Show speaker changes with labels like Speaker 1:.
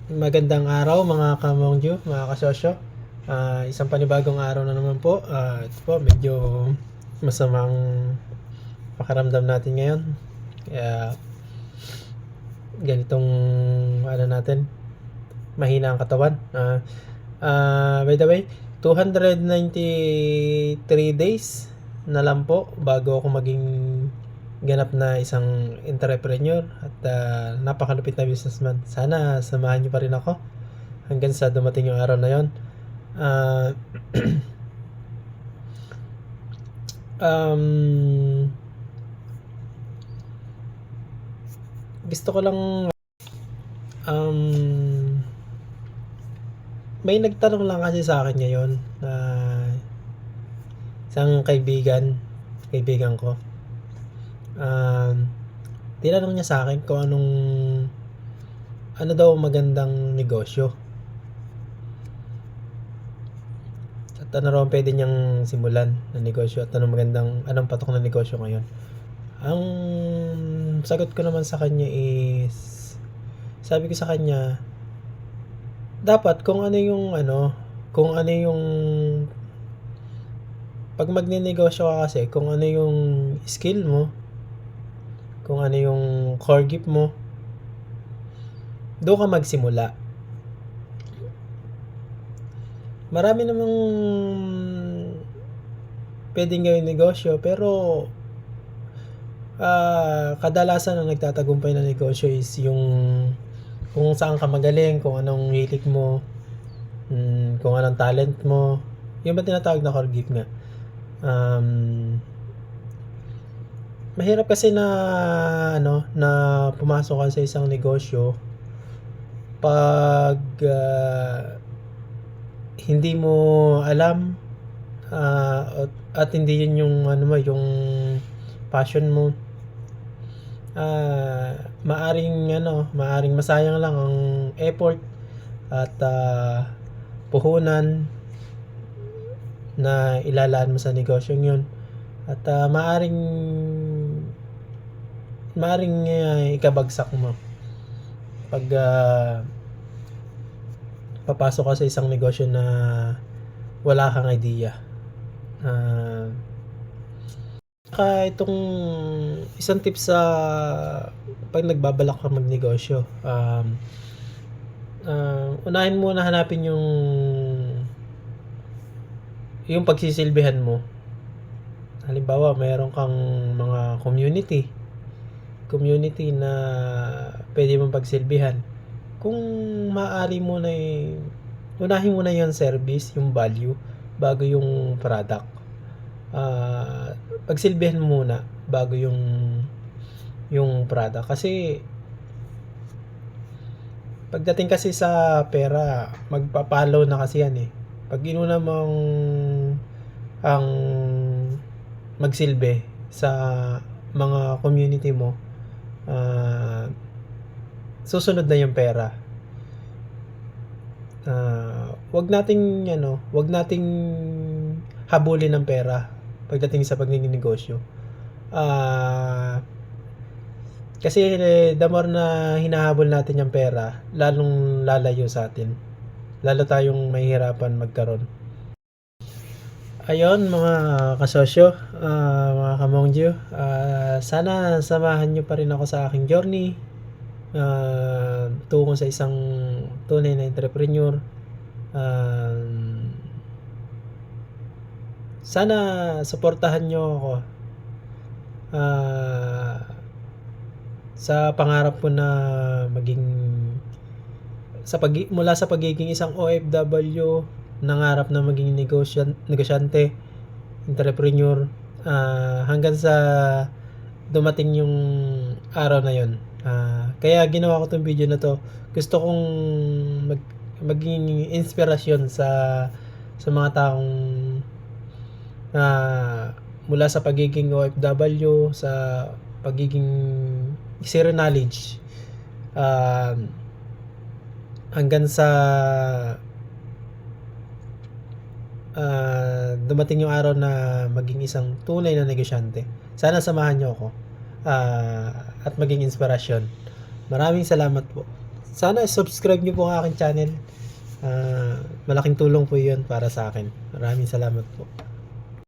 Speaker 1: Magandang araw mga kamongju, mga kasosyo. Isang panibagong araw na naman po. Ito po, medyo masamang pakiramdam natin ngayon. Kaya ganitong natin, mahina ang katawan. By the way, 293 days na lang po bago ako maging ganap na isang entrepreneur at napakalupit na businessman. Sana samahan niyo pa rin ako hanggang sa dumating yung araw na yon. Gusto ko lang may nagtanong lang kasi sa akin ngayon na isang kaibigan ko. Tinanong niya sa akin kung ano daw magandang negosyo at ano raw pwede niyang simulan na negosyo at anong patok na negosyo ngayon. Ang sagot ko naman sa kanya is, sabi ko sa kanya, dapat kung ano yung pag magne-negosyo ka kasi, kung ano yung skill mo, kung ano yung core gift mo, doon ka magsimula. Marami namang pwedeng gawin negosyo, pero kadalasan ang nagtatagumpay na negosyo is yung kung saan ka magaling, kung anong hilig mo, kung anong talent mo. Yung ba tinatawag na core gift nga. Mahirap kasi na pumasok ka sa isang negosyo pag hindi mo alam at hindi yun yung yung passion mo. Maaring masayang lang ang effort at puhunan na ilalaan mo sa negosyong yun. At maaring ikabagsak mo pag papasok ka sa isang negosyo na wala kang idea. Itong isang tips sa pag nagbabalak ka magnegosyo, unahin muna hanapin yung pagsisilbihan mo. Halimbawa, mayroon kang mga community na pwede mong pagsilbihan. Kung maaari mo na unahin mo na yung service, yung value, bago yung product. Pagsilbihan muna bago yung product. Kasi pagdating kasi sa pera, magpapalo na kasi yan eh. Pag inuna mong ang magsilbi sa mga community mo, susunod na yung pera. Wag nating habulin ng pera pagdating sa pagninegosyo. Kasi the more na hinahabol natin yung pera, lalong lalayo sa atin. Lalo tayong mahihirapan magkaroon. Ayun mga kasosyo, mga kamongju, sana samahan nyo pa rin ako sa aking journey tungo sa isang tunay na entrepreneur. Sana suportahan nyo ako sa pangarap ko na maging mula sa pagiging isang OFW, nangarap na maging negosyante, entrepreneur, hanggang sa dumating yung araw na yon. Kaya ginawa ko tong video na to. Gusto kong maging inspirasyon sa mga taong mula sa pagiging OFW, sa pagiging zero knowledge, hanggang sa dumating yung araw na maging isang tunay na negosyante. Sana samahan nyo ako at maging inspirasyon. Maraming salamat po sana subscribe niyo po ang aking channel. Malaking tulong po 'yun para sa akin. Maraming salamat po.